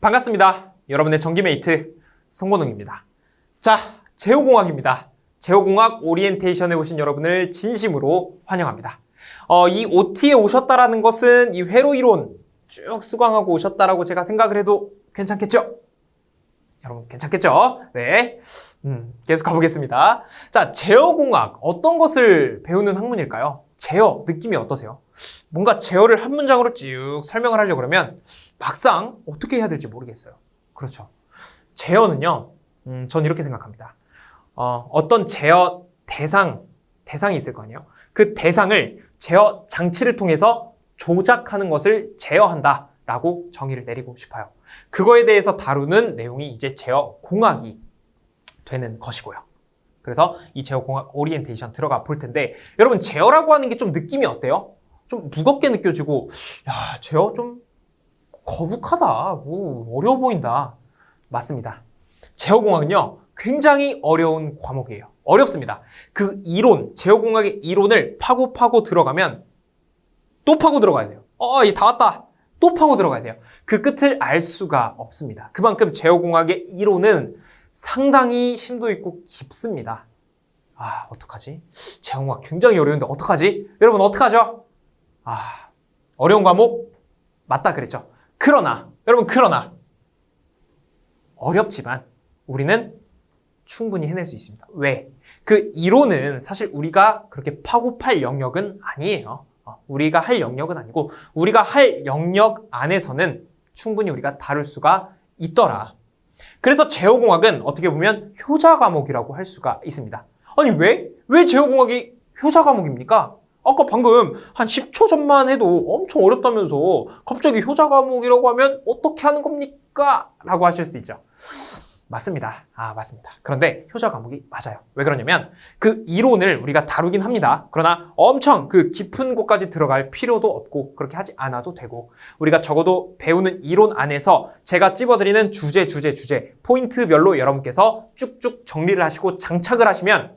반갑습니다. 여러분의 전기메이트 송건웅입니다. 자, 제호공학입니다. 제호공학 오리엔테이션에 오신 여러분을 진심으로 환영합니다. 이 OT에 오셨다라는 것은 이 회로 이론 쭉 수강하고 오셨다라고 제가 생각을 해도 괜찮겠죠? 여러분 괜찮겠죠? 네, 계속 가보겠습니다. 자, 제어공학 어떤 것을 배우는 학문일까요? 제어 느낌이 어떠세요? 뭔가 제어를 한 문장으로 쭉 설명을 하려고 그러면 막상 어떻게 해야 될지 모르겠어요. 그렇죠. 제어는요, 전 이렇게 생각합니다. 어떤 제어 대상이 있을 거 아니에요? 그 대상을 제어 장치를 통해서 조작하는 것을 제어한다 라고 정의를 내리고 싶어요. 그거에 대해서 다루는 내용이 이제 제어공학이 되는 것이고요. 그래서 이 제어공학 오리엔테이션 들어가 볼 텐데, 여러분 제어라고 하는 게 좀 느낌이 어때요? 좀 무겁게 느껴지고, 야, 제어 좀 거북하다, 뭐 어려워 보인다. 맞습니다. 제어공학은요 굉장히 어려운 과목이에요. 어렵습니다. 그 이론, 제어공학의 이론을 파고 들어가면 또 파고 들어가야 돼요. 이제 다 왔다. 또 파고 들어가야 돼요. 그 끝을 알 수가 없습니다. 그만큼 제어공학의 이론은 상당히 심도 있고 깊습니다. 어떡하지? 제어공학 굉장히 어려운데 어떡하지? 여러분 어떡하죠? 어려운 과목 맞다 그랬죠. 그러나 어렵지만 우리는 충분히 해낼 수 있습니다. 왜? 그 이론은 사실 우리가 그렇게 파고 팔 영역은 아니에요. 우리가 할 영역은 아니고, 우리가 할 영역 안에서는 충분히 우리가 다룰 수가 있더라. 그래서 제어공학은 어떻게 보면 효자 과목이라고 할 수가 있습니다. 아니 왜 제어공학이 효자 과목입니까? 아까 방금 한 10초 전만 해도 엄청 어렵다면서 갑자기 효자 과목이라고 하면 어떻게 하는 겁니까? 라고 하실 수 있죠. 맞습니다. 맞습니다. 그런데 효자 과목이 맞아요. 왜 그러냐면 그 이론을 우리가 다루긴 합니다. 그러나 엄청 그 깊은 곳까지 들어갈 필요도 없고 그렇게 하지 않아도 되고, 우리가 적어도 배우는 이론 안에서 제가 찝어드리는 주제 포인트별로 여러분께서 쭉쭉 정리를 하시고 장착을 하시면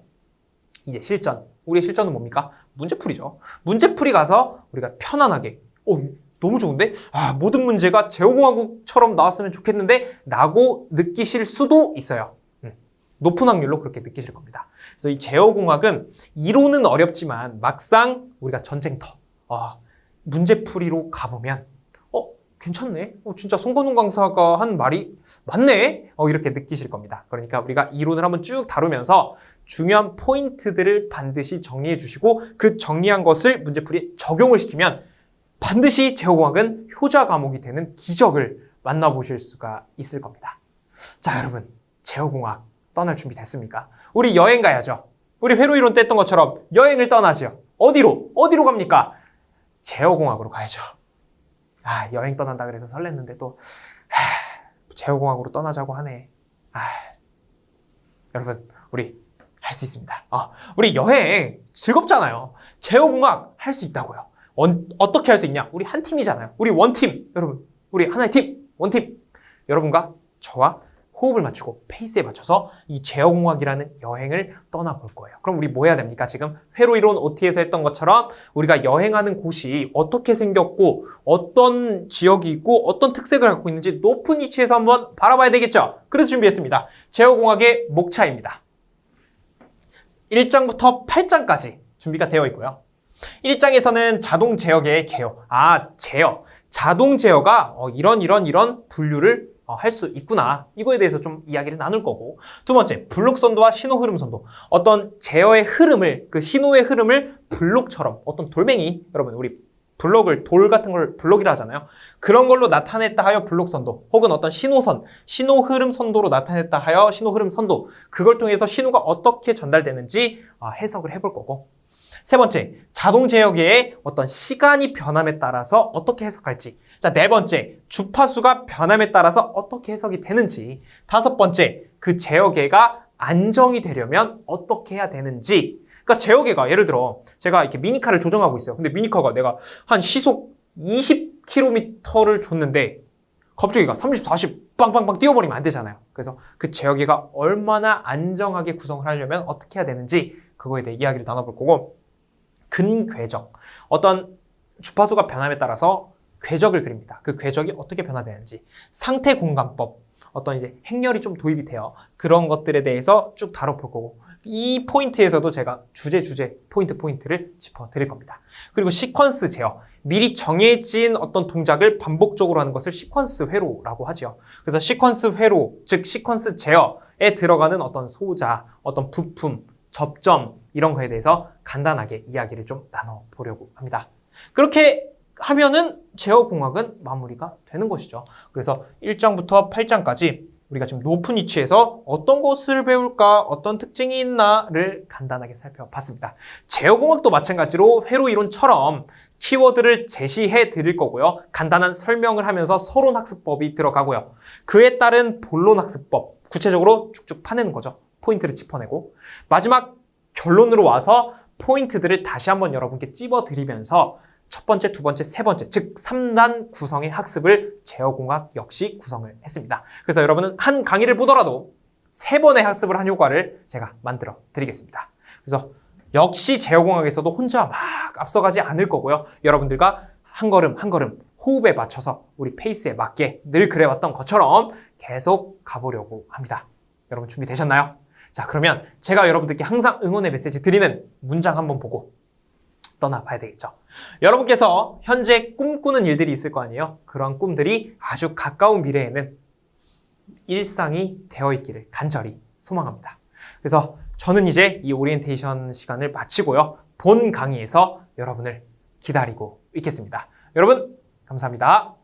이제 우리의 실전은 뭡니까? 문제풀이죠. 문제풀이 가서 우리가 편안하게 너무 좋은데? 모든 문제가 제어공학처럼 나왔으면 좋겠는데? 라고 느끼실 수도 있어요. 높은 확률로 그렇게 느끼실 겁니다. 그래서 이 제어공학은 이론은 어렵지만 막상 우리가 전쟁터, 문제풀이로 가보면 괜찮네? 진짜 송건웅 강사가 한 말이 맞네? 이렇게 느끼실 겁니다. 그러니까 우리가 이론을 한번 쭉 다루면서 중요한 포인트들을 반드시 정리해 주시고, 그 정리한 것을 문제풀이에 적용을 시키면 반드시 제어공학은 효자 과목이 되는 기적을 만나보실 수가 있을 겁니다. 자, 여러분, 제어공학 떠날 준비 됐습니까? 우리 여행 가야죠. 우리 회로이론 때 했던 것처럼 여행을 떠나죠. 어디로 갑니까? 제어공학으로 가야죠. 여행 떠난다 그래서 설렜는데 또 제어공학으로 떠나자고 하네. 여러분, 우리 할 수 있습니다. 우리 여행 즐겁잖아요. 제어공학 할 수 있다고요. 어떻게 할 수 있냐? 우리 한 팀이잖아요. 우리 원팀. 여러분, 우리 하나의 팀, 원팀. 여러분과 저와 호흡을 맞추고 페이스에 맞춰서 이 제어공학이라는 여행을 떠나볼 거예요. 그럼 우리 뭐 해야 됩니까? 지금 회로이론 OT에서 했던 것처럼 우리가 여행하는 곳이 어떻게 생겼고 어떤 지역이 있고 어떤 특색을 갖고 있는지 높은 위치에서 한번 바라봐야 되겠죠? 그래서 준비했습니다. 제어공학의 목차입니다. 1장부터 8장까지 준비가 되어 있고요. 1장에서는 자동 제어계의 개요. 제어. 자동 제어가 이런 분류를 할 수 있구나. 이거에 대해서 좀 이야기를 나눌 거고, 두 번째, 블록 선도와 신호 흐름 선도. 어떤 제어의 흐름을, 그 신호의 흐름을 블록처럼, 어떤 돌멩이, 여러분 우리 돌 같은 걸 블록이라 하잖아요. 그런 걸로 나타냈다 하여 블록 선도, 혹은 어떤 신호선, 신호 흐름 선도로 나타냈다 하여 신호 흐름 선도. 그걸 통해서 신호가 어떻게 전달되는지 해석을 해볼 거고, 세 번째, 자동 제어계의 어떤 시간이 변함에 따라서 어떻게 해석할지. 자, 네 번째, 주파수가 변함에 따라서 어떻게 해석이 되는지. 다섯 번째, 그 제어계가 안정이 되려면 어떻게 해야 되는지. 그러니까 제어계가 예를 들어 제가 이렇게 미니카를 조정하고 있어요. 근데 미니카가 내가 한 시속 20km를 줬는데 갑자기가 30, 40 빵빵빵 뛰어버리면 안 되잖아요. 그래서 그 제어계가 얼마나 안정하게 구성을 하려면 어떻게 해야 되는지, 그거에 대해 이야기를 나눠볼 거고, 근궤적. 어떤 주파수가 변함에 따라서 궤적을 그립니다. 그 궤적이 어떻게 변화되는지, 상태 공간법, 어떤 이제 행렬이 좀 도입이 돼요. 그런 것들에 대해서 쭉 다뤄볼 거고, 이 포인트에서도 제가 주제 포인트를 짚어드릴 겁니다. 그리고 시퀀스 제어, 미리 정해진 어떤 동작을 반복적으로 하는 것을 시퀀스 회로라고 하죠. 그래서 시퀀스 회로, 즉 시퀀스 제어에 들어가는 어떤 소자, 어떤 부품, 접점 이런 거에 대해서 간단하게 이야기를 좀 나눠보려고 합니다. 그렇게 하면은 제어공학은 마무리가 되는 것이죠. 그래서 1장부터 8장까지 우리가 지금 높은 위치에서 어떤 것을 배울까, 어떤 특징이 있나를 간단하게 살펴봤습니다. 제어공학도 마찬가지로 회로 이론처럼 키워드를 제시해 드릴 거고요. 간단한 설명을 하면서 서론학습법이 들어가고요. 그에 따른 본론학습법, 구체적으로 쭉쭉 파내는 거죠. 포인트를 짚어내고 마지막 결론으로 와서 포인트들을 다시 한번 여러분께 찝어드리면서 첫 번째, 두 번째, 세 번째, 즉 3단 구성의 학습을 제어공학 역시 구성을 했습니다. 그래서 여러분은 한 강의를 보더라도 3번의 학습을 한 효과를 제가 만들어 드리겠습니다. 그래서 역시 제어공학에서도 혼자 막 앞서가지 않을 거고요. 여러분들과 한 걸음 한 걸음 호흡에 맞춰서 우리 페이스에 맞게 늘 그래왔던 것처럼 계속 가보려고 합니다. 여러분 준비되셨나요? 자, 그러면 제가 여러분들께 항상 응원의 메시지 드리는 문장 한번 보고 떠나봐야 되겠죠. 여러분께서 현재 꿈꾸는 일들이 있을 거 아니에요? 그런 꿈들이 아주 가까운 미래에는 일상이 되어 있기를 간절히 소망합니다. 그래서 저는 이제 이 오리엔테이션 시간을 마치고요. 본 강의에서 여러분을 기다리고 있겠습니다. 여러분, 감사합니다.